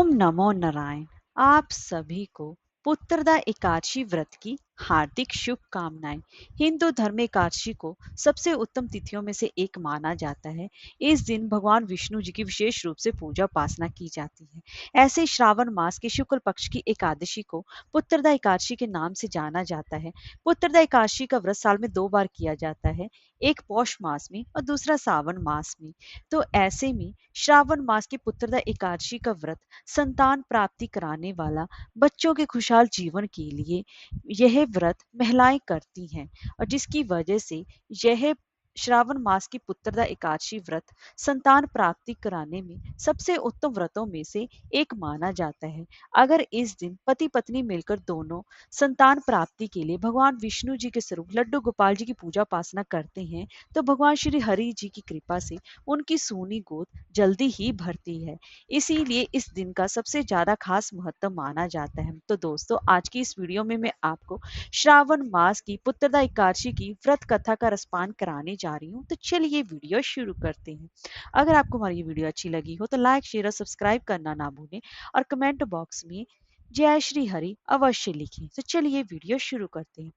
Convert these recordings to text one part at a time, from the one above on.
ओम नमो नारायण। आप सभी को पुत्रदा एकादशी व्रत की हार्दिक शुभकामनाएं। हिंदू धर्म में एकादशी को सबसे उत्तम तिथियों में से एक माना जाता है। इस दिन भगवान विष्णु जी की विशेष रूप से पूजा उपासना की जाती है। ऐसे ही श्रावण मास के शुक्ल पक्ष की एकादशी को पुत्रदा एकादशी के नाम से जाना जाता है। पुत्रदा एकादशी का व्रत साल में 2 बार किया जाता है, एक पौष मास में और दूसरा सावन मास में। तो ऐसे में श्रावण मास की पुत्रदा एकादशी का व्रत संतान प्राप्ति कराने वाला, बच्चों के खुशहाल जीवन के लिए यह व्रत महिलाएं करती हैं, और जिसकी वजह से यह श्रावण मास की पुत्रदा एकादशी व्रत संतान प्राप्ति कराने में सबसे उत्तम व्रतों में से एक माना जाता है। अगर इस दिन पति पत्नी मिलकर दोनों संतान प्राप्ति के लिए भगवान विष्णु जी के स्वरूप लड्डू गोपाल जी की पूजा उपासना करते हैं, तो भगवान श्री हरि जी की कृपा से उनकी सूनी गोद जल्दी ही भरती है। इसीलिए इस दिन का सबसे ज्यादा खास महत्व माना जाता है। तो दोस्तों, आज की इस वीडियो में मैं आपको श्रावण मास की पुत्रदा एकादशी की व्रत कथा का रसपान कराने जा रही हूँ। तो चलिए वीडियो शुरू करते हैं। अगर आपको हमारी ये वीडियो अच्छी लगी हो तो लाइक, शेयर और सब्सक्राइब करना ना भूलें, और कमेंट बॉक्स में जय श्री हरि अवश्य लिखें। तो चलिए वीडियो शुरू करते हैं।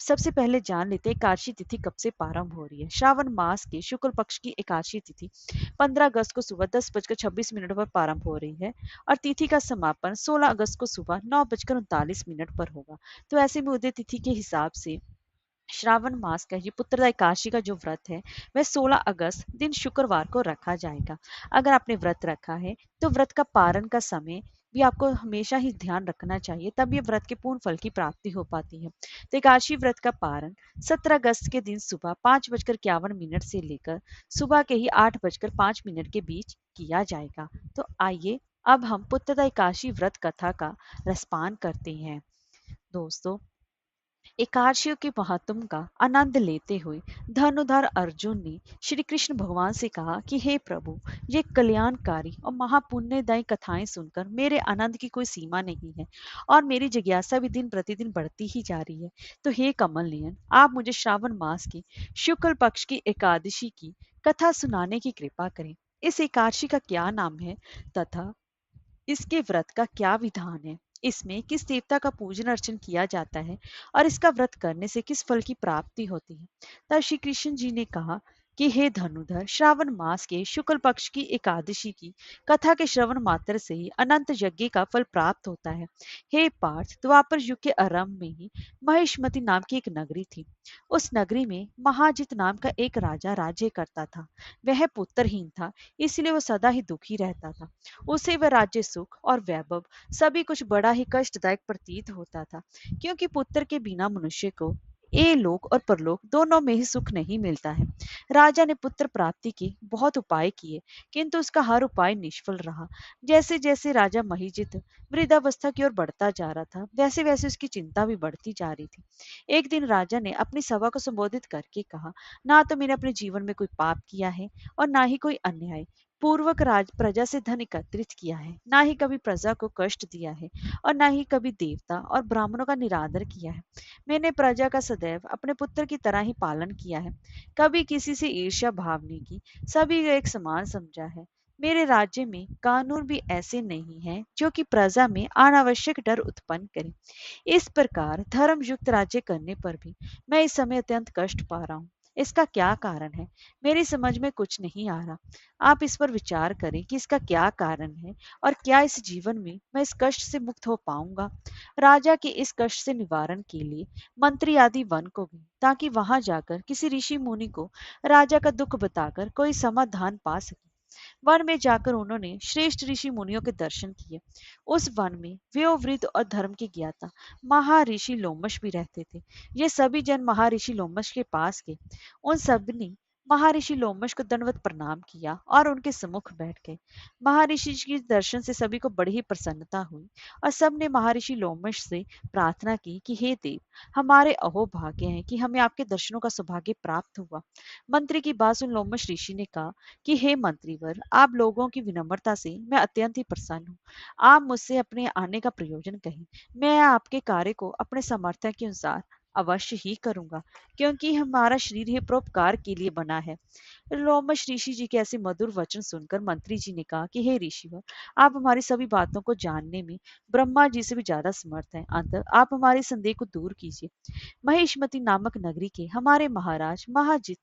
सबसे पहले जान लेते हैं एकादशी तिथि कब से प्रारंभ हो रही है। श्रावण मास के शुक्ल पक्ष की एकादशी तिथि 15 अगस्त को सुबह 10:26 पर प्रारंभ हो रही है, और तिथि का समापन 16 अगस्त को सुबह 9:39 पर होगा। तो ऐसे में उदय तिथि के हिसाब से श्रावण मास का ये पुत्रदा एकादशी का जो व्रत है वह 16 अगस्त दिन शुक्रवार को रखा जाएगा। अगर आपने व्रत रखा है तो व्रत का पारण का समय भी आपको हमेशा ही ध्यान रखना चाहिए, तब ये व्रत के पूर्ण फल की प्राप्ति हो पाती है। तो एकादशी व्रत का पारण 17 अगस्त के दिन सुबह 5:51 से लेकर सुबह के ही 8:05 के बीच किया जाएगा। तो आइए अब हम पुत्रदा एकादशी व्रत कथा का रसपान करते हैं। दोस्तों, एकादशियों के महात्म का आनंद लेते हुए धनुधर अर्जुन ने श्री कृष्ण भगवान से कहा कि हे प्रभु, ये कल्याणकारी और महापुण्यदायी कथाएं सुनकर मेरे आनंद की कोई सीमा नहीं है, और मेरी जिज्ञासा भी दिन प्रतिदिन बढ़ती ही जा रही है। तो हे कमल नयन, आप मुझे श्रावण मास की शुक्ल पक्ष की एकादशी की कथा सुनाने की कृपा करें। इस एकादशी का क्या नाम है तथा इसके व्रत का क्या विधान है, इसमें किस देवता का पूजन अर्चन किया जाता है, और इसका व्रत करने से किस फल की प्राप्ति होती है। तब श्री कृष्ण जी ने कहा कि हे धनुधर, श्रावण मास के शुक्ल पक्ष की एकादशी की कथा के श्रवण मात्र से ही अनंत यज्ञ का फल प्राप्त होता है। हे पार्थ, द्वापर युग के आरंभ में ही महिष्मति नाम की एक नगरी थी। उस नगरी में महाजित नाम का एक राजा राज्य करता था। वह पुत्रहीन था, इसलिए वह सदा ही दुखी रहता था। उसे वह राज्य सुख और वैभव सभी कुछ बड़ा ही कष्टदायक प्रतीत होता था, क्योंकि पुत्र के बिना मनुष्य को ये लोक और परलोक दोनों में ही सुख नहीं मिलता है। राजा ने पुत्र प्राप्ति के बहुत उपाय किए, किंतु उसका हर उपाय निष्फल रहा। जैसे जैसे राजा महिजित वृद्धावस्था की ओर बढ़ता जा रहा था, वैसे वैसे उसकी चिंता भी बढ़ती जा रही थी। एक दिन राजा ने अपनी सभा को संबोधित करके कहा, ना तो मैंने अपने जीवन में कोई पाप किया है और ना ही कोई अन्याय पूर्वक राज प्रजा से धन एकत्रित किया है, ना ही कभी प्रजा को कष्ट दिया है, और ना ही कभी देवता और ब्राह्मणों का निरादर किया है। मैंने प्रजा का सदैव अपने पुत्र की तरह ही पालन किया है, कभी किसी से ईर्ष्या भाव नहीं की, सभी को एक समान समझा है। मेरे राज्य में कानून भी ऐसे नहीं है जो कि प्रजा में अनावश्यक डर उत्पन्न करे। इस प्रकार धर्म युक्त राज्य करने पर भी मैं इस समय अत्यंत कष्ट पा रहा हूँ। इसका क्या कारण है, मेरी समझ में कुछ नहीं आ रहा। आप इस पर विचार करें कि इसका क्या कारण है, और क्या इस जीवन में मैं इस कष्ट से मुक्त हो पाऊंगा। राजा के इस कष्ट से निवारण के लिए मंत्री आदि वन को गए, ताकि वहां जाकर किसी ऋषि मुनि को राजा का दुख बताकर कोई समाधान पा सके। वन में जाकर उन्होंने श्रेष्ठ ऋषि मुनियों के दर्शन किए। उस वन में वयोवृद्ध और धर्म के ज्ञाता महर्षि लोमश भी रहते थे। ये सभी जन महर्षि लोमश के पास गए। उन सब ने महर्षि लोमश को दंडवत प्रणाम किया और उनके सम्मुख बैठ गए। महर्षि जी के दर्शन से सभी को बड़ी ही प्रसन्नता हुई, और सब ने महर्षि लोमश से प्रार्थना की कि हे देव, हमारे अहोभाग्य है कि हमें आपके दर्शनों का सौभाग्य प्राप्त हुआ। मंत्री की बात सुन लोमश ऋषि ने कहा कि हे मंत्रीवर, आप लोगों की विनम्रता से मैं अत्यंत ही प्रसन्न हूँ। आप मुझसे अपने आने का प्रयोजन कहें, मैं आपके कार्य को अपने सामर्थ्य के अनुसार अवश्य ही करूंगा, क्योंकि हमारा शरीर ही परोपकार के लिए बना है। लोमश ऋषि जी के ऐसे मधुर वचन सुनकर मंत्री जी ने कहा कि हे ऋषिवर, आप हमारी सभी बातों को जानने में ब्रह्मा जी से भी ज्यादा समर्थ हैं। अंत आप हमारे संदेह को दूर कीजिए। महेशमती नामक नगरी के हमारे महाराज महाजित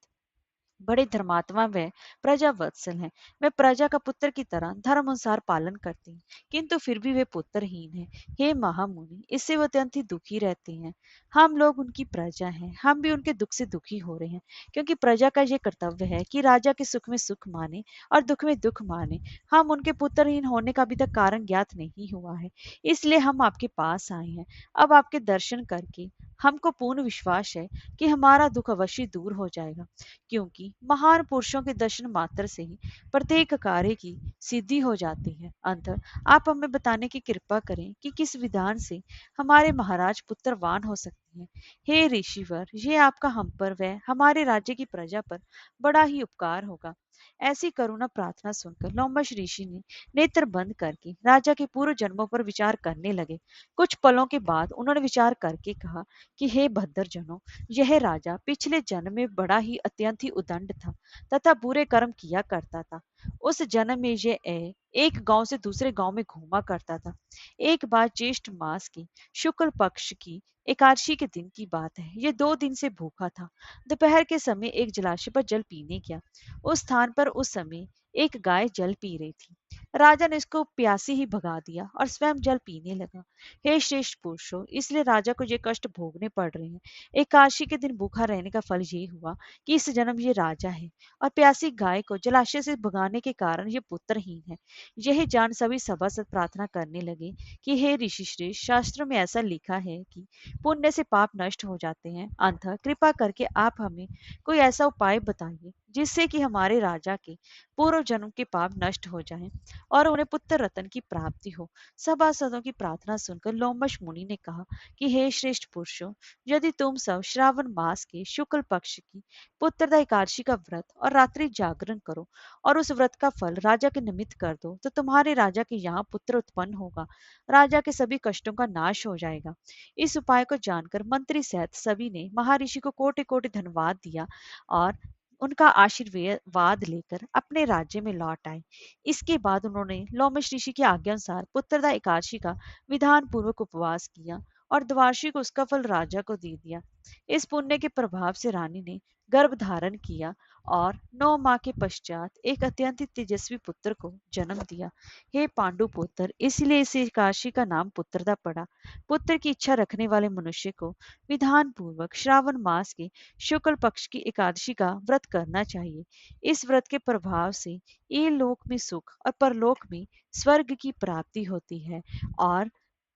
बड़े धर्मात्मा व प्रजा वत्सल हैं। वे प्रजा का पुत्र की तरह धर्म अनुसार पालन करते हैं, किंतु फिर भी वे पुत्रहीन हैं। हे महामुनि, इससे वो अत्यंत ही दुखी रहते हैं। हम लोग उनकी प्रजा हैं, हम भी उनके दुख से दुखी हो रहे हैं, क्योंकि प्रजा का ये कर्तव्य है कि राजा के सुख में सुख माने और दुख में दुख माने। हम उनके पुत्रहीन होने का अभी तक कारण ज्ञात नहीं हुआ है, इसलिए हम आपके पास आए हैं। अब आपके दर्शन करके हमको पूर्ण विश्वास है कि हमारा दुख अवश्य दूर हो जाएगा, क्योंकि महान पुरुषों के दर्शन मात्र से ही प्रत्येक कार्य की सिद्धि हो जाती है। अंत आप हमें बताने की कृपा करें कि किस विधान से हमारे महाराज पुत्रवान हो सकते हैं। हे ऋषिवर, ये आपका हम पर व हमारे राज्य की प्रजा पर बड़ा ही उपकार होगा। ऐसी करुणा प्रार्थना सुनकर लोमश ऋषि ने नेत्र बंद करके राजा के पूर्व जन्मों पर विचार करने लगे। कुछ पलों के बाद उन्होंने विचार करके कहा कि हे भद्रजनों, यह राजा पिछले जन्म में बड़ा ही अत्यंत ही उदंड था तथा बुरे कर्म किया करता था। उस जन्म में एक गांव से दूसरे गांव में घूमा करता था। एक बार ज्येष्ठ मास की शुक्ल पक्ष की एकादशी के दिन की बात है। ये 2 दिन से भूखा था। दोपहर के समय एक जलाशय पर जल पीने गया। उस स्थान पर उस समय एक गाय जल पी रही थी। राजा ने इसको प्यासी ही भगा दिया और स्वयं जल पीने लगा। हे श्रेष्ठ पुरुषों, इसलिए राजा को ये कष्ट भोगने पड़ रहे हैं। एकादशी के दिन भूखा रहने का फल ये हुआ कि इस जन्म ये राजा है और प्यासी गाय को जलाशय से भगाने के कारण ये पुत्रहीन है। यही जान सभी सभासद प्रार्थना करने लगे कि हे ऋषि श्रेष्ठ, शास्त्रों में ऐसा लिखा है कि पुण्य से पाप नष्ट हो जाते हैं। अतः कृपा करके आप हमें कोई ऐसा उपाय बताइए जिससे कि हमारे राजा के पूर्व जन्म के पाप नष्ट हो जाएं और उन्हें पुत्र रत्न की प्राप्ति हो। सभासदों की प्रार्थना सुनकर लोमश मुनि ने कहा कि हे श्रेष्ठ पुरुषों, यदि तुम सब श्रावण मास के शुक्ल पक्ष की पुत्रदा एकादशी का व्रत और रात्रि जागरण करो और उस व्रत का फल राजा के निमित्त कर दो, तो तुम्हारे राजा के यहाँ पुत्र उत्पन्न होगा। राजा के सभी कष्टों का नाश हो जाएगा। इस उपाय को जानकर मंत्री सहित सभी ने महर्षि को कोटि कोटि धन्यवाद दिया और उनका आशीर्वाद लेकर अपने राज्य में लौट आए। इसके बाद उन्होंने लोमश ऋषि की आज्ञा अनुसार पुत्रदा एकादशी का विधान पूर्वक उपवास किया और द्वादशी को उसका फल राजा को दे दिया। इस पुण्य के प्रभाव से रानी ने गर्भ धारण किया और 9 माह के पश्चात एक अत्यंत तेजस्वी पुत्र को जन्म दिया। हे पांडु पुत्र, इसलिए इस एकादशी का नाम पुत्रदा पड़ा। पुत्र की इच्छा रखने वाले मनुष्य को विधान पूर्वक श्रावण मास के शुक्ल पक्ष की एकादशी का व्रत करना चाहिए। इस व्रत के प्रभाव से ये लोक में सुख और परलोक में स्वर्ग की प्राप्ति होती है और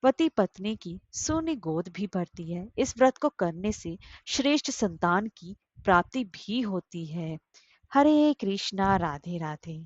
पति पत्नी की सोनी गोद भी भरती है। इस व्रत को करने से श्रेष्ठ संतान की प्राप्ति भी होती है। हरे कृष्णा, राधे राधे।